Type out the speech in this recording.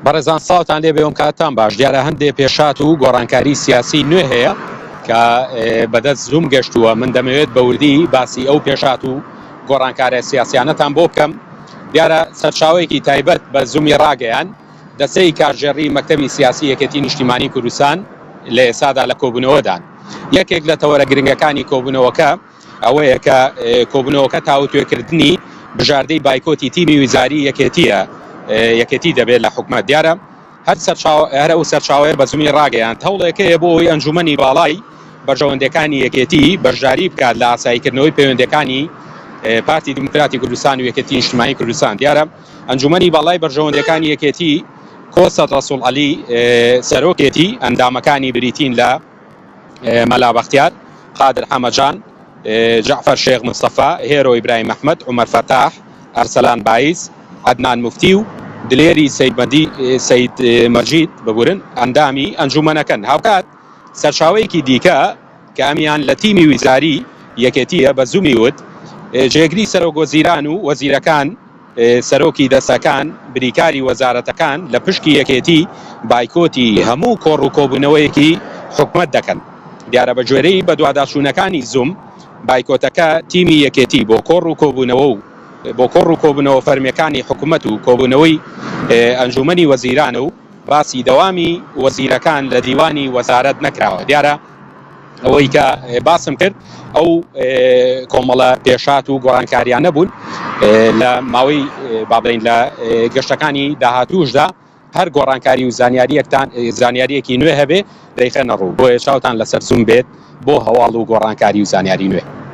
بەڕێزان ساوتان لێ بێوم کاتتان باش. دیارە هەندێک پێشات و گۆڕانکاری سیاسی نوێ هەیە کە بەدەست زوم گەشتووە. من دەمەوێت بە وردی باسی ئەو پێشات و گۆڕانکارە سیاسیانەتان بۆ بکەم. دیارە سەرچاوەیەکی تایبەت بە زومی ڕاگەیان دەسەی کارژێڕی مەکتەبی سیاسی یەکێتی نیشتیمانی کوردستان لە ئێسادا لە کۆبوونەوەدان. یەکێک لە تەوەرە گرنگەکانی کۆبوونەوەکە ئەوەیە کە کۆبوونەوەکە تاوتوێکردنی بژاردەی بایکۆتی تیمی ویزاری یەکێتی دەبێت لە حکومەت. دیارە هەر ئەو سەرچاوەیە بە زومی ڕاگەیان هەوڵێکەیە بۆ ئەوەی ئەنجومەنی باڵای بەرژەوەندەکانی یەکێتی بەشداری بکات لە ئاساییکردنەوەی پەیوەندەکانی پارتی دیموکراتی کوردستان و یەکێتی نیشتیمانی کوردستان. دیارە ئەنجومەنی باڵای بەرژەوەندەکانی یەکێتی کۆسەد ڕەسوڵ عەلی سەرۆکێتی ئەندامەکانی بریتین لە مەلا بەختیار، قادر حەمەجان، جعفەر شێخ مستەفا، هێرۆ ئیبراهیم ئەحمەد، عومەر فەتاح، ئەرسەلان بایز، عەدنان موفتی و دلێری سەید مەجید ببورن ئەندامی ئەنجومەنەکەن. هاوکات سەرچاوەیەکی دیکە کە ئەمیان لە تیمی ویزاری یەکێتیە بە زومی وت جێگری سەرۆکوەزیران و وەزیرەکان، سەرۆکی دەسەکان، بریکاری وەزارەتەکان لە پشکی یەکێتی بایکۆتی هەموو کۆڕ و کۆبوونەوەیەکی حکومەت دەکەن. دیارە بە گوێرەی بە دوواداچوونەکانی زوم بایکۆتەکە تیمی یەکێتی بۆ کۆڕ و کۆبوونەوە فەرمیەکانی حکومەت و کۆبوونەوەی ئەنجومەنی وەزیرانە و باسی دەوامی وەزیرەکان لە دیوانی وەزارەت نەکراوە. دیارە ئەوەی کە باسم کرد ئەو کۆمەڵە پێشات و گۆڕانکاریانە بوون لە ماوەی بابڵین لە گەشتەکانی داهاتووشدا هەر گۆڕانکاری و زانیاریەکی نوێ هەبێ دەیخێنە ڕوو بۆیە چاوتان لەسەر زوم بێت بۆ هەواڵ و گۆڕانکاری و زانیاری نوێ.